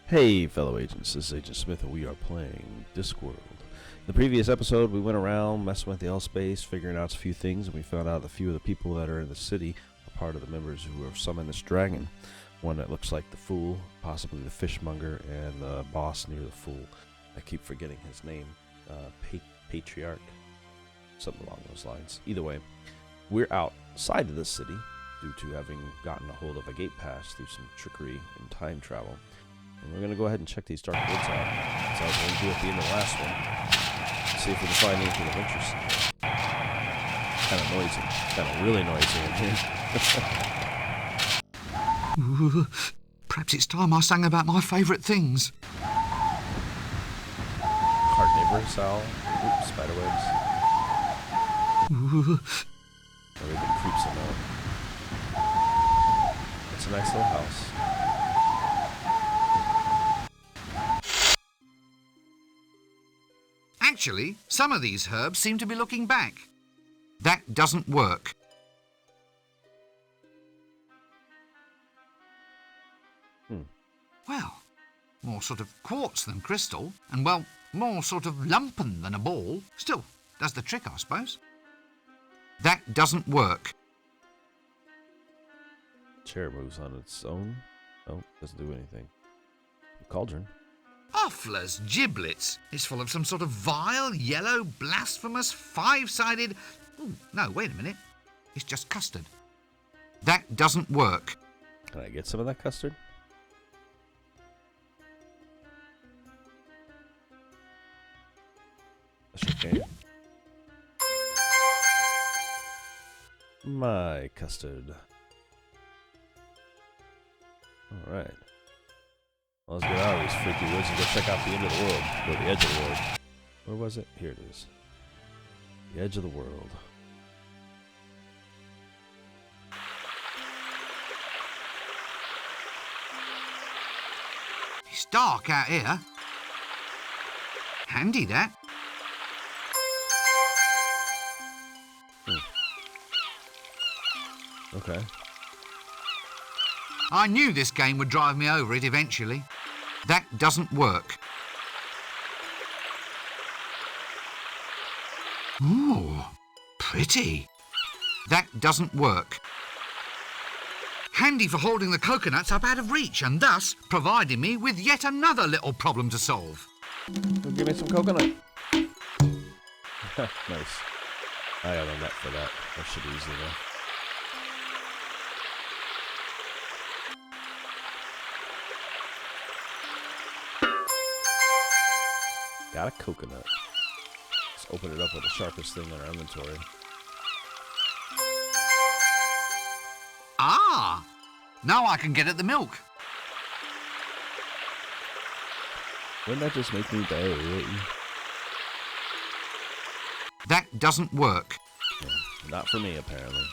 Hey fellow agents, this is Agent Smith and we are playing Discworld. In the previous episode we went around messing with the L-Space, figuring out a few things, and we found out a few of the people that are in the city are part of the members who have summoned this dragon. One that looks like the Fool, possibly the Fishmonger, and the boss near the Fool. I keep forgetting his name. Patriarch. Something along those lines. Either way, we're outside of the city due to having gotten a hold of a gate pass through some trickery and time travel. And we're going to go ahead and check these dark woods out. That's how I was going to do at the end of the last one. See if we can find anything of interest. Kind of noisy. Kind of really noisy in here. Perhaps it's time I sang about my favourite things. Carnivorous owl. Oops, spiderwebs. Everything creeps them out. It's a nice little house. Actually, some of these herbs seem to be looking back. That doesn't work. Well, more sort of quartz than crystal, and well, more sort of lumpen than a ball. Still, does the trick, I suppose. That doesn't work. Chair moves on its own. Nope, doesn't do anything. Cauldron. Offler's giblets! It's full of some sort of vile, yellow, blasphemous, five-sided... Ooh, no, wait a minute. It's just custard. That doesn't work. Can I get some of that custard? I sure can. My custard. Alright. Well, let's get out of these freaky woods and go check out the end of the world. Or the edge of the world. Where was it? Here it is. The edge of the world. It's dark out here. Handy, that. Okay. I knew this game would drive me over it eventually. That doesn't work. Ooh, pretty. That doesn't work. Handy for holding the coconuts up out of reach and thus providing me with yet another little problem to solve. Well, give me some coconut. Nice. I have a net for that. That should be easy enough. Got a coconut. Let's open it up with the sharpest thing in our inventory. Ah! Now I can get at the milk. Wouldn't that just make me bay? That doesn't work. Yeah, not for me, apparently.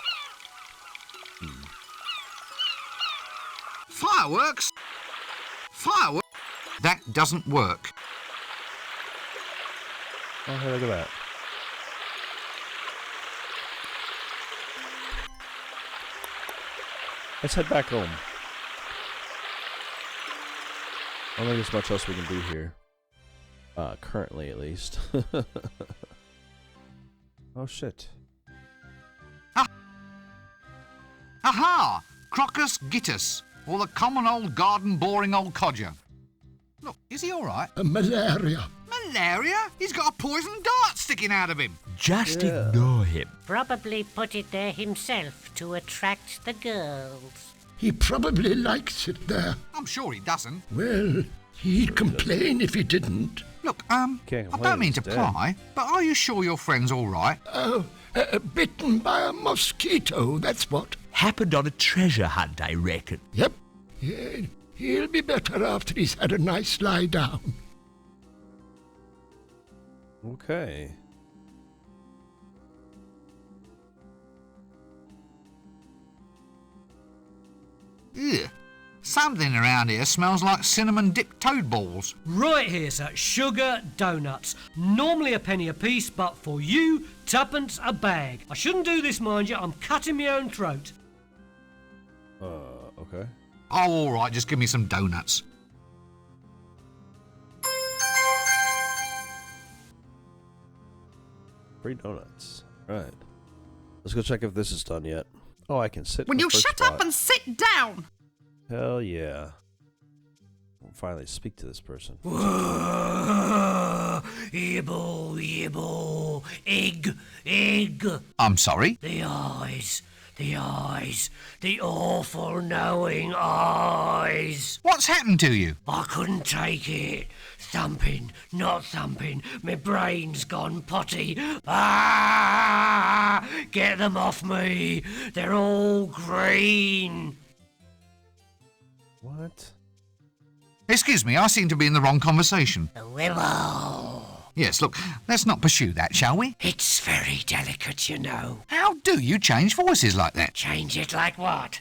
Fireworks? Fireworks? That doesn't work. Oh, hey, look at that. Let's head back home. I don't think there's much else we can do here. Currently, at least. Oh, shit. Aha! Crocus gitus, or the common old garden boring old codger. Look, is he all right? Malaria. Malaria? He's got a poison dart sticking out of him. Just ignore him. Probably put it there himself to attract the girls. He probably likes it there. I'm sure he doesn't. Well, he'd complain if he didn't. Look, Can't I complain, don't mean he's to dead. pry, but are you sure your friend's all right? Oh, bitten by a mosquito, that's what. Happened on a treasure hunt, I reckon. Yep. He'll be better after he's had a nice lie down. Okay. Ugh. Something around here smells like cinnamon-dipped toad balls. Right here, sir. Sugar donuts. Normally a penny a piece, but for you, tuppence a bag. I shouldn't do this, mind you. I'm cutting my own throat. Okay. Oh, all right, just give me some donuts. Free donuts. Right. Let's go check if this is done yet. Oh, I can sit. Will in the you first shut spot. up and sit down? Hell yeah. We'll finally speak to this person. Yibble, yibble, egg. I'm sorry? The eyes, the awful knowing eyes. What's happened to you? I couldn't take it. Thumping, not thumping. My brain's gone potty. Ah! Get them off me. They're all green. What? Excuse me, I seem to be in the wrong conversation. Willow. Yes, look, let's not pursue that, shall we? It's very delicate, you know. How do you change voices like that? Change it like what?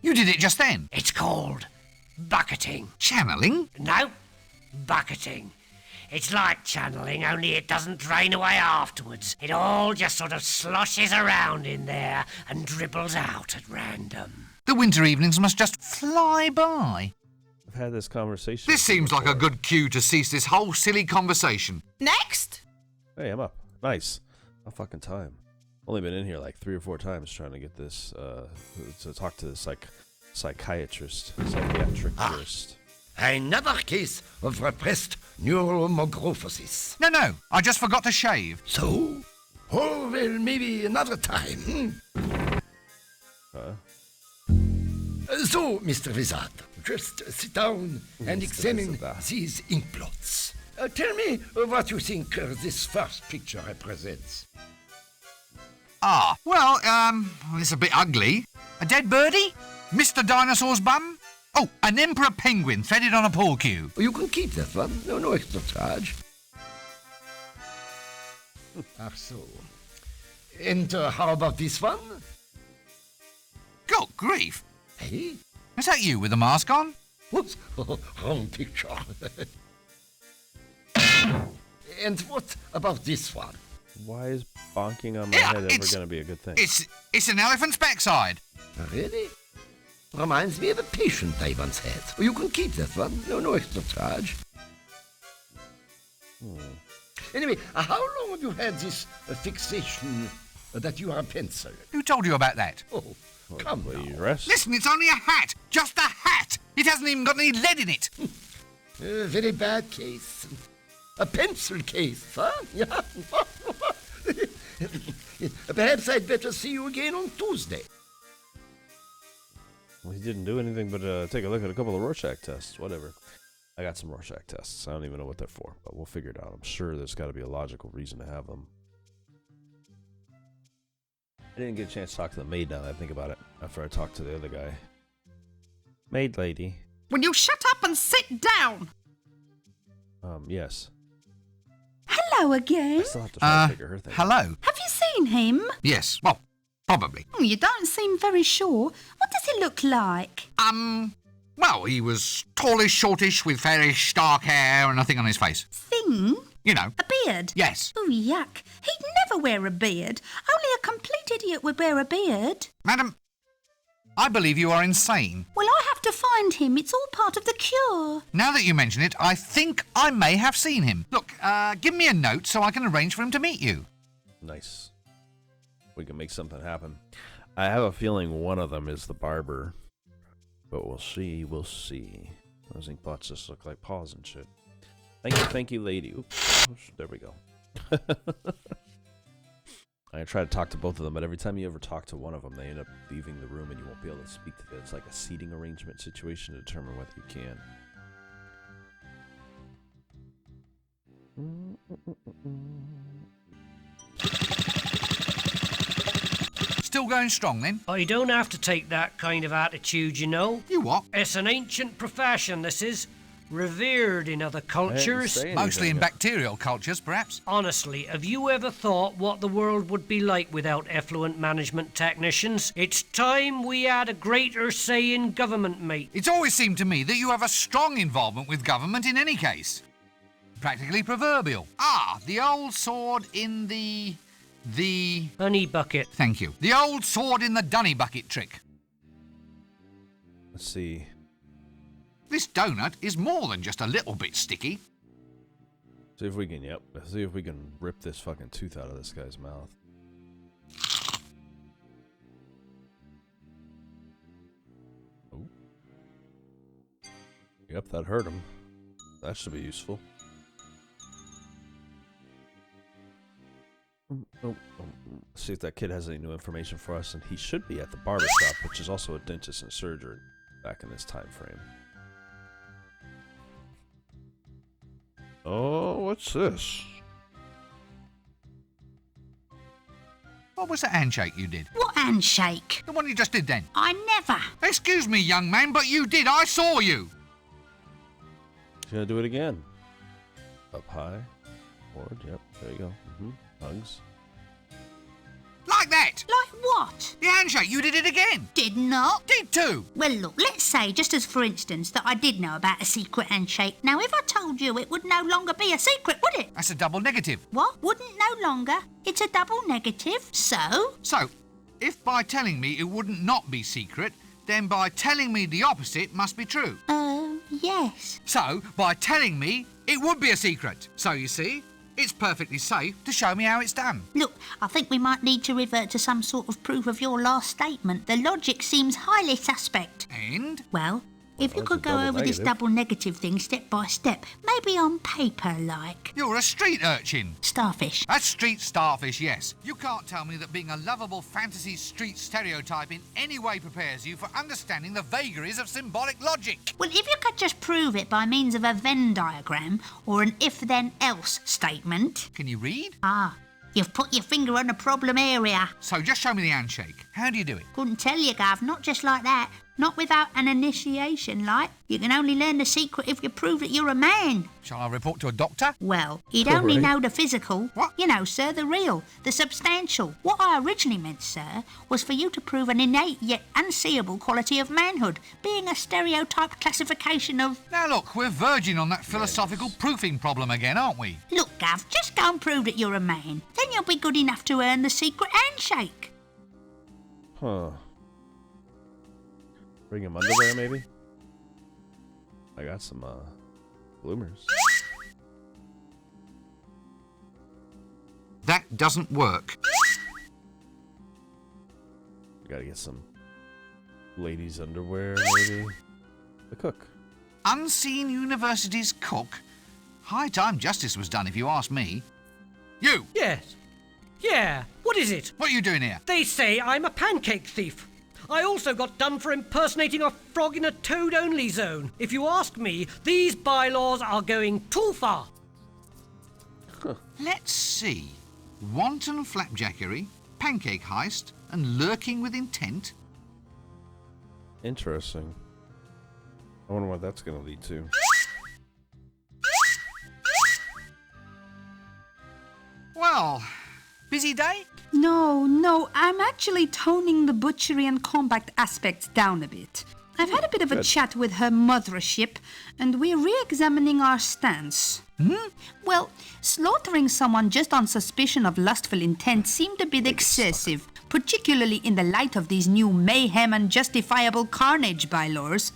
You did it just then. It's called bucketing. Channeling? No, bucketing. It's like channeling, only it doesn't drain away afterwards. It all just sort of sloshes around in there and dribbles out at random. The winter evenings must just fly by. I've had this conversation. This seems like a good cue to cease this whole silly conversation. Next. Hey, I'm up. Nice. About fucking time. Only been in here like 3 or 4 times trying to get this, to talk to the psychiatric jurist. Another case of repressed neuromorphosis. No, I just forgot to shave. So? Oh, well, maybe another time. So, Mr. Wizard, just sit down and examine Wizard. these ink blots. Tell me what you think this first picture represents. It's a bit ugly. A dead birdie? Mr. Dinosaur's bum? Oh, an emperor penguin threaded on a pool cue. You can keep that one. No extra charge. So. And how about this one? Good grief. Hey? Is that you with the mask on? Whoops. Wrong picture. And what about this one? Why is bonking on my Yeah, head ever it's- going to be a good thing? It's an elephant's backside. Really? Reminds me of a patient I once had. You can keep that one. No extra charge. Anyway, how long have you had this fixation that you are a pencil? Who told you about that? Oh, come Will now. you rest? Listen, it's only a hat. Just a hat. It hasn't even got any lead in it. Very bad case. A pencil case, huh? Yeah. Perhaps I'd better see you again on Tuesday. Well, he didn't do anything but take a look at a couple of Rorschach tests. Whatever. I got some Rorschach tests. I don't even know what they're for, but we'll figure it out. I'm sure there's got to be a logical reason to have them. I didn't get a chance to talk to the maid now that I think about it, after I talked to the other guy. Maid lady. Will you shut up and sit down? Yes. Hello again. I still have to try to figure her thing out. Hello. Have you seen him? Yes, well, probably. Oh, you don't seem very sure. What does he look like? Well, he was tallish, shortish, with fairish, dark hair and nothing on his face. Thin? You know. A beard? Yes. Oh, yuck. He'd never wear a beard. Only a complete idiot would wear a beard. Madam, I believe you are insane. Well, I have to find him. It's all part of the cure. Now that you mention it, I think I may have seen him. Look, give me a note so I can arrange for him to meet you. Nice. We can make something happen. I have a feeling one of them is the barber. But we'll see, Those ink blots just look like paws and shit. Thank you, lady. Oops. There we go. I try to talk to both of them, but every time you ever talk to one of them, they end up leaving the room and you won't be able to speak to them. It's like a seating arrangement situation to determine whether you can. Still going strong then? But you don't have to take that kind of attitude, you know. You what? It's an ancient profession, this is. Revered in other cultures. say Mostly in anything. bacterial cultures, perhaps. Honestly, have you ever thought what the world would be like without effluent management technicians? It's time we had a greater say in government, mate. It's always seemed to me that you have a strong involvement with government in any case. Practically proverbial. The old sword in the... Honey bucket. Thank you. The old sword in the dunny bucket trick. Let's see. This donut is more than just a little bit sticky. See if we can, yep. Let's see if we can rip this fucking tooth out of this guy's mouth. Oh. Yep, that hurt him. That should be useful. See if that kid has any new information for us, and he should be at the barber shop, which is also a dentist and surgeon back in this time frame. Oh, what's this? What was that handshake you did? What handshake? The one you just did then. I never. Excuse me, young man, but you did. I saw you. He's gonna do it again. Up high. Forward, yep, there you go. Hugs. Like that. Like what? The handshake, you did it again. Did not. Did too. Well, look, let's say, just as for instance, that I did know about a secret handshake. Now, if I told you, it would no longer be a secret, would it? That's a double negative. What? Wouldn't no longer? It's a double negative, so? So, if by telling me it wouldn't not be secret, then by telling me the opposite must be true. Yes. So, by telling me it would be a secret. So, you see, it's perfectly safe to show me how it's done. Look, I think we might need to revert to some sort of proof of your last statement. The logic seems highly suspect. And? Well, if you that's could a go double over this negative. double negative thing step by step, maybe on paper, like. You're a street urchin. Starfish. A street starfish, yes. You can't tell me that being a lovable fantasy street stereotype in any way prepares you for understanding the vagaries of symbolic logic. Well, if you could just prove it by means of a Venn diagram or an if-then-else statement. Can you read? Ah, you've put your finger on a problem area. So just show me the handshake. How do you do it? Couldn't tell you, Gav, not just like that. Not without an initiation, like. You can only learn the secret if you prove that you're a man. Shall I report to a doctor? Well, he'd only Right. know the physical. What? You know, sir, the real, the substantial. What I originally meant, sir, was for you to prove an innate yet unseeable quality of manhood, being a stereotyped classification of... Now look, we're verging on that philosophical proofing problem again, aren't we? Look, Gav, just go and prove that you're a man. Then you'll be good enough to earn the secret handshake. Huh. Bring him underwear, maybe? I got some, bloomers. That doesn't work. We gotta get some ladies' underwear, maybe? The cook. Unseen University's cook? High time justice was done, if you ask me. You! Yes. Yeah, what is it? What are you doing here? They say I'm a pancake thief. I also got done for impersonating a frog in a toad-only zone. If you ask me, these bylaws are going too far. Let's see. Wanton flapjackery, pancake heist, and lurking with intent? Interesting. I wonder what that's gonna lead to. Well, busy day? No, I'm actually toning the butchery and combat aspects down a bit. I've had a bit of a Good. chat with her mothership, and we're re-examining our stance. Well, slaughtering someone just on suspicion of lustful intent seemed a bit excessive, particularly in the light of these new mayhem and justifiable carnage bylaws.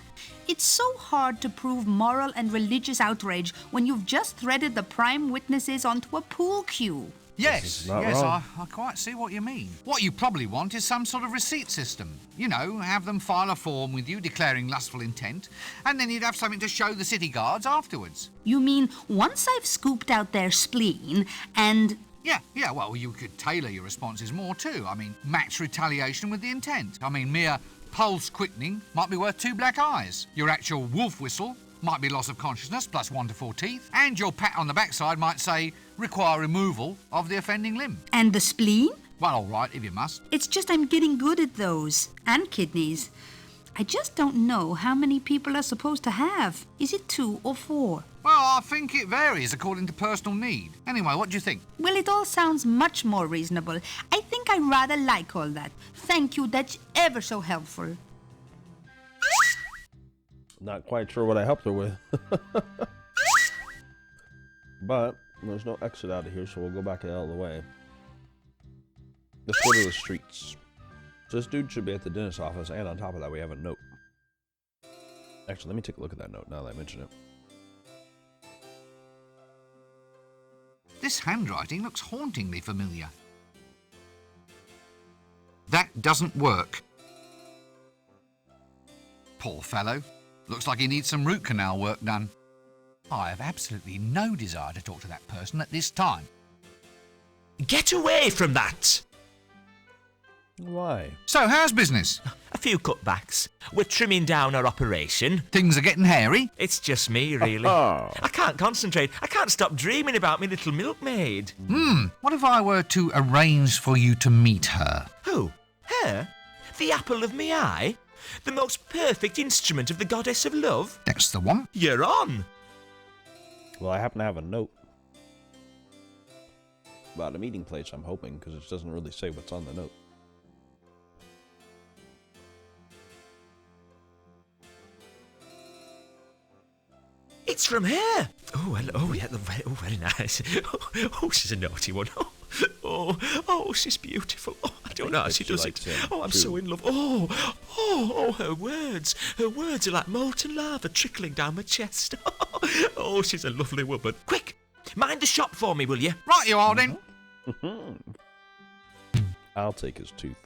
It's so hard to prove moral and religious outrage when you've just threaded the prime witnesses onto a pool cue. Yes, not yes, wrong. I quite see what you mean. What you probably want is some sort of receipt system. You know, have them file a form with you declaring lustful intent, and then you'd have something to show the city guards afterwards. You mean once I've scooped out their spleen and... Yeah, well, you could tailor your responses more too. I mean, match retaliation with the intent. I mean, mere pulse quickening might be worth 2 black eyes. Your actual wolf whistle might be loss of consciousness plus 1 to 4 teeth. And your pat on the backside might say, require removal of the offending limb. And the spleen? Well, all right, if you must. It's just I'm getting good at those. And kidneys. I just don't know how many people are supposed to have. Is it 2 or 4? Well, I think it varies according to personal need. Anyway, what do you think? Well, it all sounds much more reasonable. I think I rather like all that. Thank you, that's ever so helpful. Not quite sure what I helped her with. But there's no exit out of here, so we'll go back out of the way. Let's go to the streets. So this dude should be at the dentist's office, and on top of that, we have a note. Actually, let me take a look at that note now that I mention it. This handwriting looks hauntingly familiar. That doesn't work. Poor fellow. Looks like he needs some root canal work done. I have absolutely no desire to talk to that person at this time. Get away from that! Why? So, how's business? A few cutbacks. We're trimming down our operation. Things are getting hairy? It's just me, really. I can't concentrate. I can't stop dreaming about me little milkmaid. What if I were to arrange for you to meet her? Who? Her? The apple of me eye? The most perfect instrument of the goddess of love? That's the one. You're on. Well, I happen to have a note about a meeting place, I'm hoping, because it doesn't really say what's on the note. It's from her. Oh, hello. Oh, yeah. Oh, very nice. Oh, she's a naughty one. Oh, she's beautiful. Oh, I don't know how she does it. Oh, I'm so in love. Oh, her words. Her words are like molten lava trickling down my chest. Oh, she's a lovely woman. Quick, mind the shop for me, will you? Right, you Aldin. I'll take his tooth.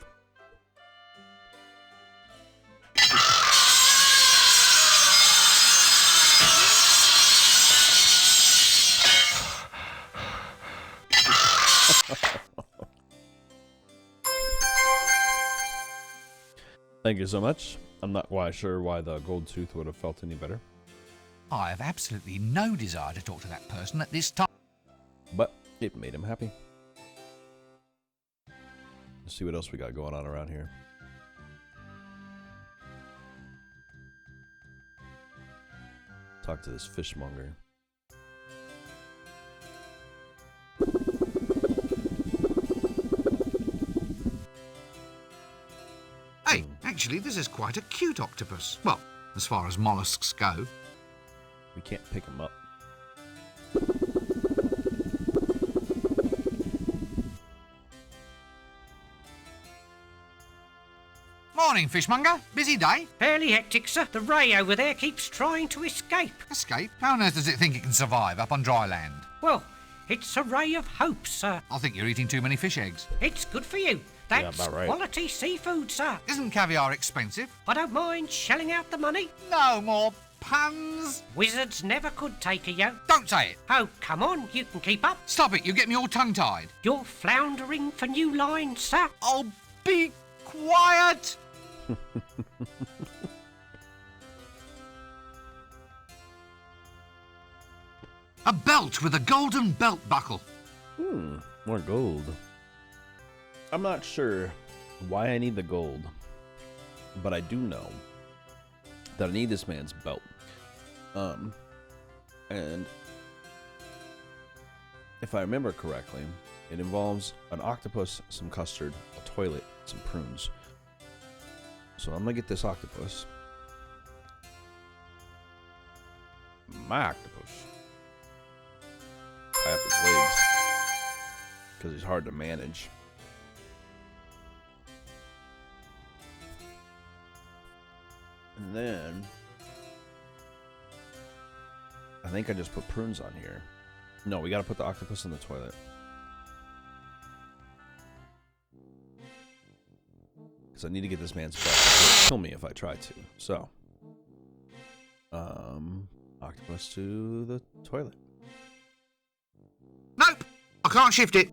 Thank you so much. I'm not quite sure why the gold tooth would have felt any better. I have absolutely no desire to talk to that person at this time. But it made him happy. Let's see what else we got going on around here. Talk to this fishmonger. Hey, actually, this is quite a cute octopus. Well, as far as mollusks go. We can't pick him up. Morning, Fishmonger. Busy day? Fairly hectic, sir. The ray over there keeps trying to escape. Escape? How on earth does it think it can survive up on dry land? Well, it's a ray of hope, sir. I think you're eating too many fish eggs. It's good for you. That's about right. quality seafood, sir. Isn't caviar expensive? I don't mind shelling out the money. No more puns. Wizards never could take a yo. Don't say it. Oh, come on, you can keep up. Stop it, you get me all tongue-tied. You're floundering for new lines, sir. Oh, be quiet. A belt with a golden belt buckle. More gold. I'm not sure why I need the gold, but I do know that I need this man's belt. And if I remember correctly, it involves an octopus, some custard, a toilet, some prunes. So I'm gonna get this octopus. My octopus. I have his legs because he's hard to manage. And then I think I just put prunes on here. No, we gotta put the octopus in the toilet. Because I need to get this man's belt. He'll kill me if I try to. So, octopus to the toilet. Nope, I can't shift it.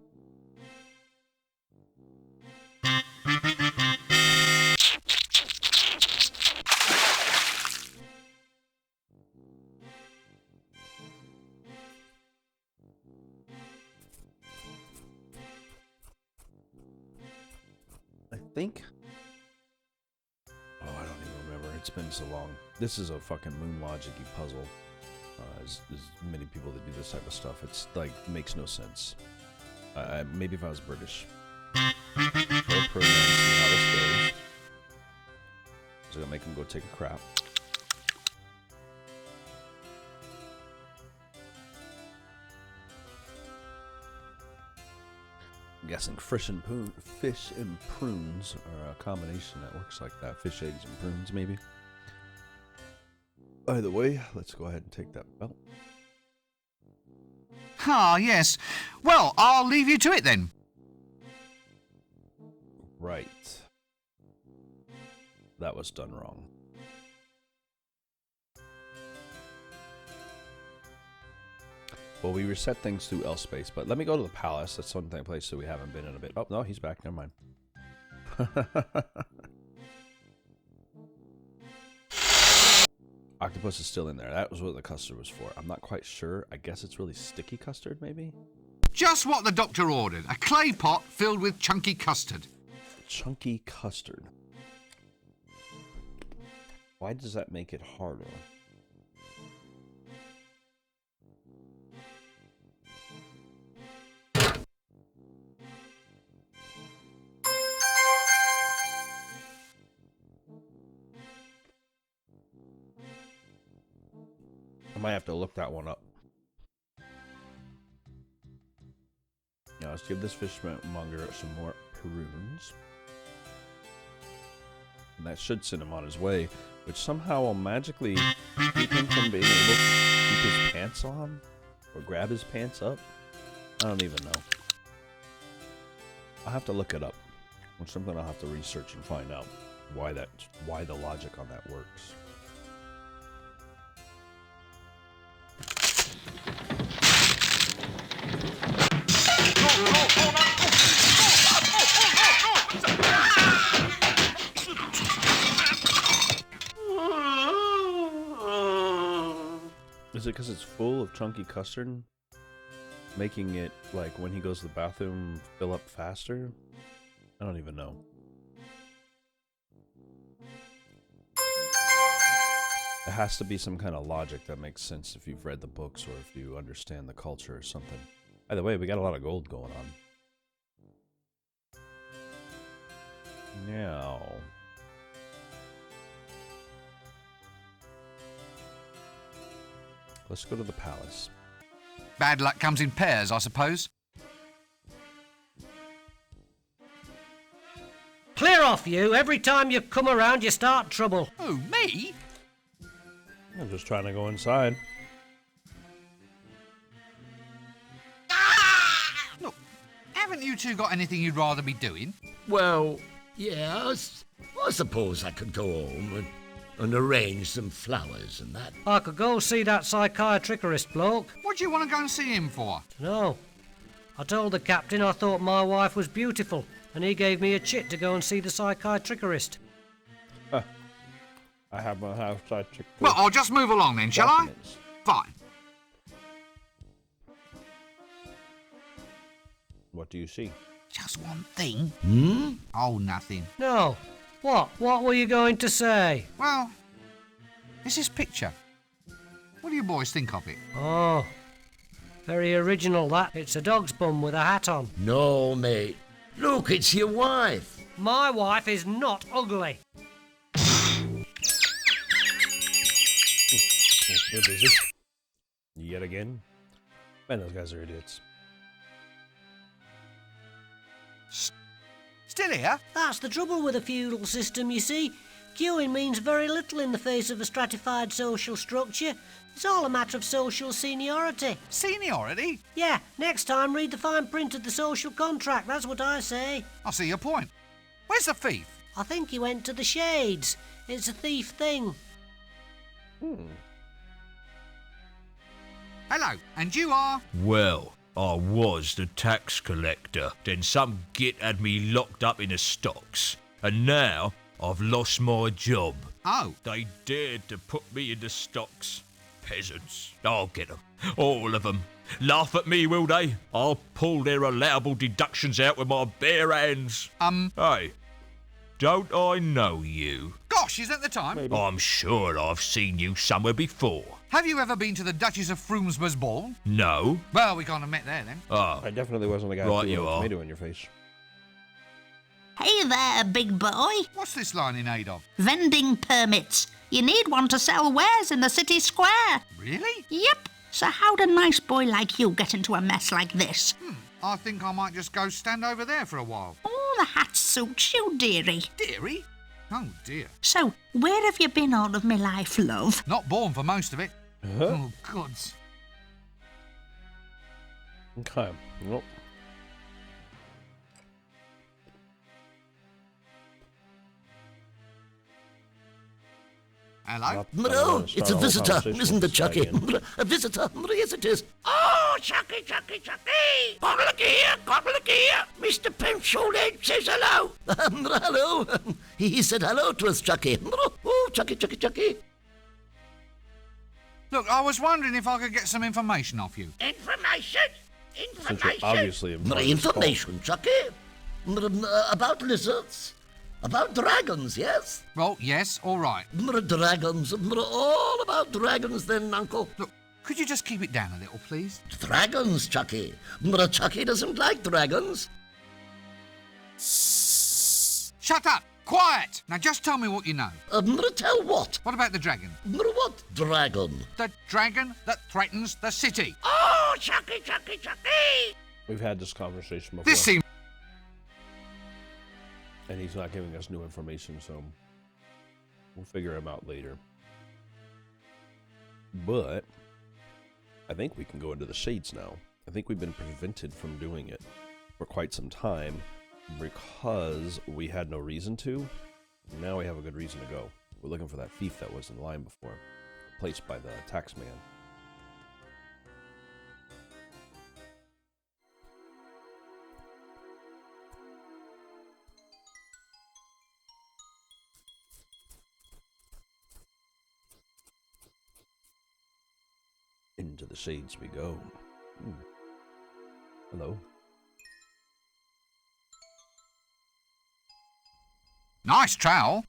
I think. Oh, I don't even remember. It's been so long. This is a fucking moon logic-y puzzle. There's many people that do this type of stuff. It's like makes no sense. Maybe if I was British. Throw a program, see how this goes. Is it gonna make him go take a crap? I'm guessing fish and prunes are a combination that works like that. Fish, eggs, and prunes, maybe. Either way, let's go ahead and take that belt. Ah, yes. Well, I'll leave you to it then. Right. That was done wrong. Well, we reset things through L-Space, but let me go to the palace. That's one place that we haven't been in a bit. Oh, no, he's back. Never mind. Octopus is still in there. That was what the custard was for. I'm not quite sure. I guess it's really sticky custard, maybe? Just what the doctor ordered. A clay pot filled with chunky custard. Chunky custard. Why does that make it harder? I might have to look that one up. Now let's give this fishmonger some more prunes. And that should send him on his way, which somehow will magically keep him from being able to keep his pants on or grab his pants up. I don't even know. I'll have to look it up. It's something I'll have to research and find out why the logic on that works. Is it because it's full of chunky custard, making it, like, when he goes to the bathroom, fill up faster? I don't even know. It has to be some kind of logic that makes sense if you've read the books or if you understand the culture or something. Either way, we got a lot of gold going on. Now... let's go to the palace. Bad luck comes in pairs, I suppose. Clear off, you. Every time you come around, you start trouble. Oh, me? I'm just trying to go inside. Look, haven't you two got anything you'd rather be doing? Well, yeah, I suppose I could go home and arrange some flowers and that. I could go see that psychiatrist bloke. What do you want to go and see him for? No. I told the captain I thought my wife was beautiful, and he gave me a chit to go and see the psychiatrist. I have my house psychiatrist. Well, I'll just move along then, shall I? Fine. What do you see? Just one thing. Hmm? Oh, nothing. No. What? What were you going to say? Well, it's this picture. What do you boys think of it? Oh, very original that. It's a dog's bum with a hat on. No, mate. Look, it's your wife. My wife is not ugly. You're busy. Yet again. Man, those guys are idiots. Still here? That's the trouble with a feudal system, you see. Queuing means very little in the face of a stratified social structure. It's all a matter of social seniority. Seniority? Yeah, next time read the fine print of the social contract, that's what I say. I see your point. Where's the thief? I think he went to the Shades. It's a thief thing. Hello, and you are? Well, I was the tax collector. Then some git had me locked up in the stocks. And now I've lost my job. Oh. They dared to put me in the stocks. Peasants. I'll get them. All of them. Laugh at me, will they? I'll pull their allowable deductions out with my bare hands. Hey, don't I know you? Gosh, is that the time? Maybe. I'm sure I've seen you somewhere before. Have you ever been to the Duchess of Froomsmer's ball? No. Well, we can't have met there then. Oh. I definitely wasn't the guy Right, who you threw a are. tomato in your face. Hey there, big boy. What's this line in aid of? Vending permits. You need one to sell wares in the city square. Really? Yep. So how'd a nice boy like you get into a mess like this? I think I might just go stand over there for a while. Oh, the hat suits you, dearie. Dearie? Oh, dear. So, where have you been all of my life, love? Not born for most of it. Oh, gods. Okay. Well. Hello? No, it's a visitor, isn't it, Chucky? A visitor, yes it is. Oh, Chucky, Chucky, Chucky! Come look here, Mr. Pencilhead says hello. Hello. He said hello to us, Chucky. Oh, Chucky, Chucky, Chucky. Look, I was wondering if I could get some information off you. Information? Since you're obviously Information, Chucky? About lizards? About dragons, yes? Well, yes, all right. Dragons. All about dragons then, Uncle. Look, could you just keep it down a little, please? Dragons, Chucky. Chucky doesn't like dragons. Shut up! Quiet! Now just tell me what you know. Tell what? What about the dragon? What dragon? The dragon that threatens the city. Oh, Chucky, Chucky, Chucky! We've had this conversation before. This seems... And he's not giving us new information, so we'll figure him out later. But I think we can go into the shades now. I think we've been prevented from doing it for quite some time because we had no reason to. Now we have a good reason to go. We're looking for that thief that was in line before, placed by the tax man. Into the shades we go. Hello. Nice trowel.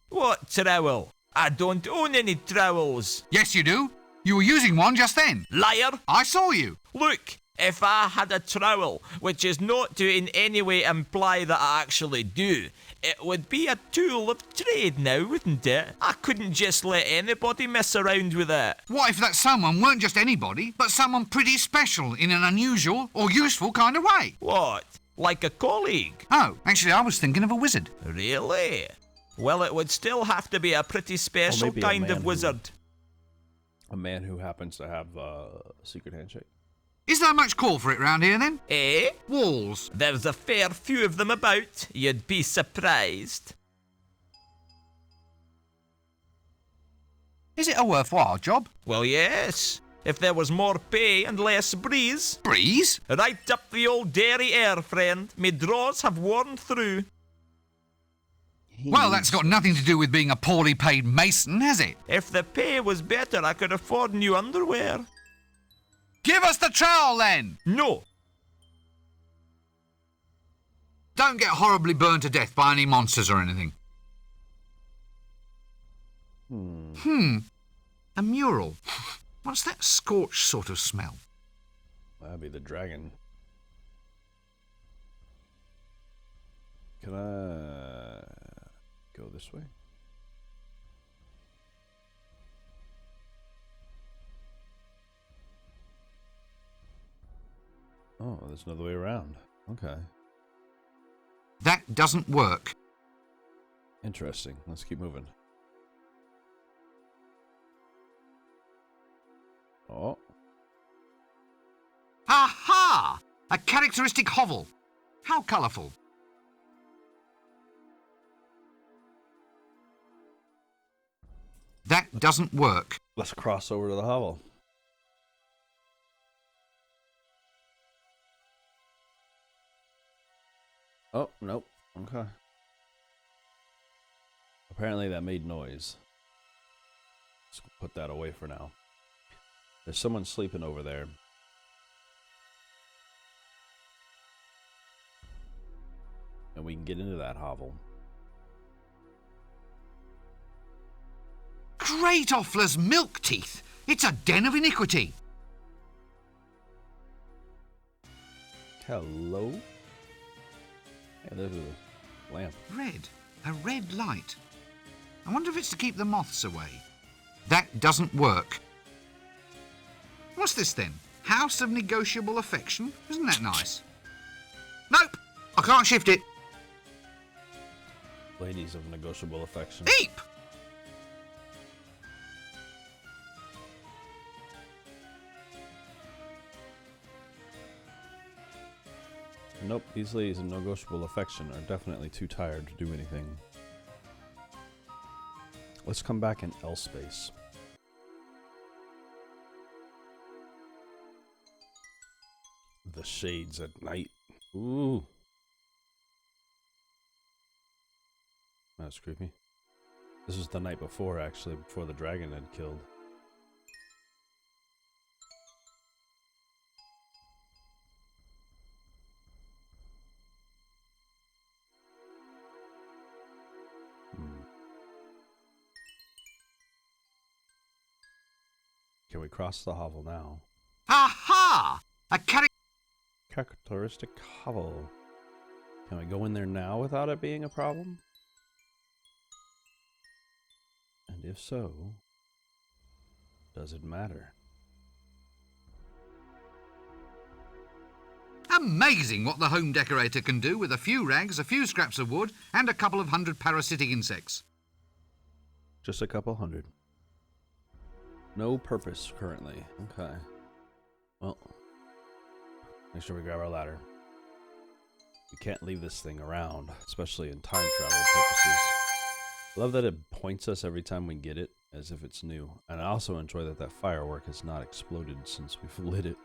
What trowel? I don't own any trowels. Yes, you do. You were using one just then. Liar! I saw you. Look, if I had a trowel, which is not to in any way imply that I actually do, it would be a tool of trade now, wouldn't it? I couldn't just let anybody mess around with it. What if that someone weren't just anybody, but someone pretty special in an unusual or useful kind of way? What? Like a colleague? Oh, actually, I was thinking of a wizard. Really? Well, it would still have to be a pretty special maybe a kind man of wizard. A man who happens to have a secret handshake. Is there much call for it round here, then? Eh? Walls. There's a fair few of them about. You'd be surprised. Is it a worthwhile job? Well, yes. If there was more pay and less breeze. Breeze? Right up the old dairy air, friend. Me draws have worn through. Well, that's got nothing to do with being a poorly paid mason, has it? If the pay was better, I could afford new underwear. Give us the trowel, then! No. Don't get horribly burned to death by any monsters or anything. A mural. What's that scorched sort of smell? That'd be the dragon. Can I go this way? Oh, there's another way around. Okay. That doesn't work. Interesting. Let's keep moving. Oh. Aha! A characteristic hovel. How colourful. That doesn't work. Let's cross over to the hovel. Oh, nope. Okay. Apparently that made noise. Let's put that away for now. There's someone sleeping over there. And we can get into that hovel. Great Offler's milk teeth! It's a den of iniquity! Hello? Hey, there's a lamp. Red. A red light. I wonder if it's to keep the moths away. That doesn't work. What's this then? House of Negotiable Affection? Isn't that nice? Nope! I can't shift it. Ladies of negotiable affection. Eep! Nope, these ladies of negotiable affection are definitely too tired to do anything. Let's come back in L space. The shades at night. Ooh. That's creepy. This was the night before, actually, before the dragon had killed. Can we cross the hovel now? Aha! A Characteristic hovel. Can we go in there now without it being a problem? And if so, does it matter? Amazing what the home decorator can do with a few rags, a few scraps of wood, and a couple of hundred parasitic insects. Just a couple hundred. No purpose currently. Okay. Well, make sure we grab our ladder. We can't leave this thing around, especially in time travel purposes. I love that it points us every time we get it, as if it's new. And I also enjoy that that firework has not exploded since we've lit it.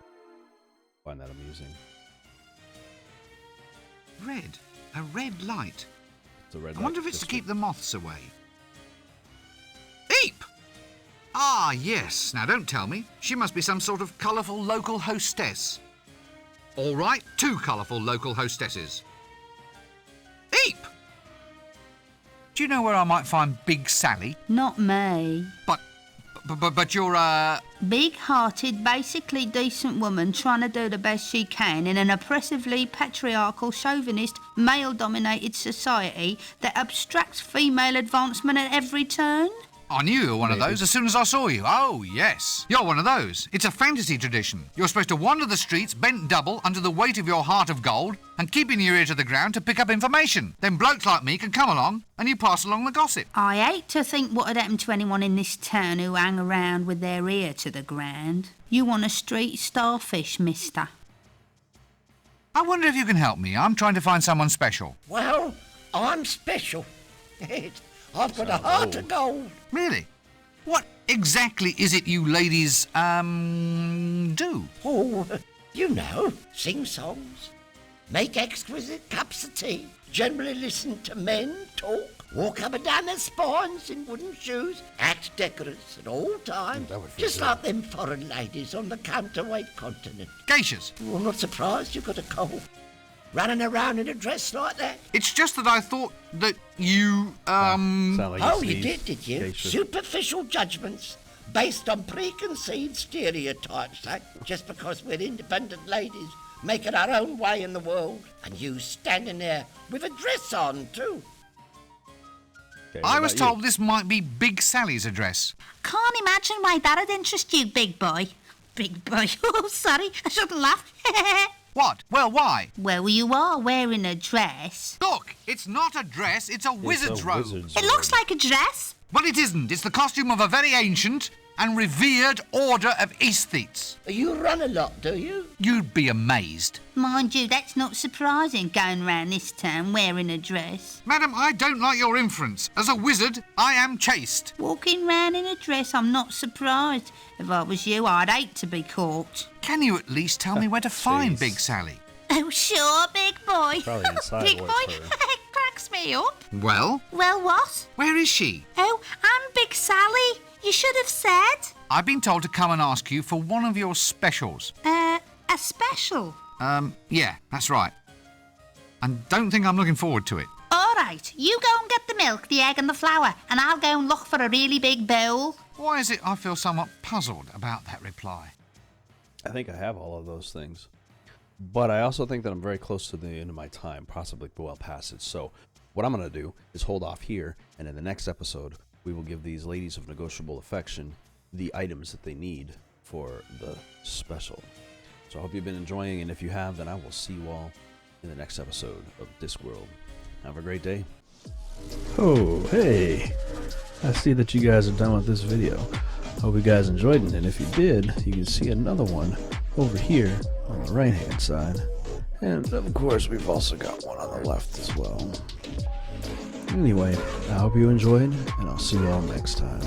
Find that amusing. Red. A red light. It's a red I light wonder if it's to district. keep the moths away. Eep! Ah, yes. Now, don't tell me. She must be some sort of colourful local hostess. All right, 2 colourful local hostesses. Eep! Do you know where I might find Big Sally? Not me. But you're a... Big-hearted, basically decent woman trying to do the best she can in an oppressively patriarchal, chauvinist, male-dominated society that abstracts female advancement at every turn. I knew you were one of those as soon as I saw you. Oh, yes. You're one of those. It's a fantasy tradition. You're supposed to wander the streets bent double under the weight of your heart of gold and keeping your ear to the ground to pick up information. Then blokes like me can come along and you pass along the gossip. I hate to think what would happen to anyone in this town who hang around with their ear to the ground. You want a street starfish, mister? I wonder if you can help me. I'm trying to find someone special. Well, I'm special. I've got a heart of gold. Really? What exactly is it you ladies, do? Oh, you know, sing songs, make exquisite cups of tea, generally listen to men talk, walk up and down their spines in wooden shoes, act decorous at all times, just like them foreign ladies on the counterweight continent. Geishas. Well, I'm not surprised you've got a cold. Running around in a dress like that. It's just that I thought that you, Sound like Oh, you you did you? Geisha. Superficial judgments based on preconceived stereotypes, eh? Just because we're independent ladies making our own way in the world. And you standing there with a dress on, too. Okay, I what was about you? told this might be Big Sally's address. Can't imagine why that'd interest you, big boy. Big boy. Oh, sorry, I shouldn't laugh. What? Well, why? Well, you are wearing a dress. Look, it's not a dress, it's a wizard's robe. It looks like a dress. Well, it isn't. It's the costume of a very ancient and revered order of aesthetes. You run a lot, do you? You'd be amazed. Mind you, that's not surprising, going round this town wearing a dress. Madam, I don't like your inference. As a wizard, I am chaste. Walking round in a dress, I'm not surprised. If I was you, I'd hate to be caught. Can you at least tell me where to find Jeez. Big Sally? Oh, sure, big boy. Probably inside Big works boy, for her. cracks me up. Well, Well, what? where is she? Oh, I'm Big Sally. You should have said. I've been told to come and ask you for one of your specials. A special. Yeah, that's right. And don't think I'm looking forward to it. All right, you go and get the milk, the egg and the flour, and I'll go and look for a really big bowl. Why is it I feel somewhat puzzled about that reply? I think I have all of those things. But I also think that I'm very close to the end of my time, possibly well past it. So what I'm going to do is hold off here, and in the next episode, we will give these ladies of negotiable affection the items that they need for the special. So I hope you've been enjoying, and if you have, then I will see you all in the next episode of Discworld. Have a great day. Oh, hey. I see that you guys are done with this video. Hope you guys enjoyed it, and if you did, you can see another one over here on the right hand side. And of course, we've also got one on the left as well. Anyway, I hope you enjoyed, and I'll see you all next time.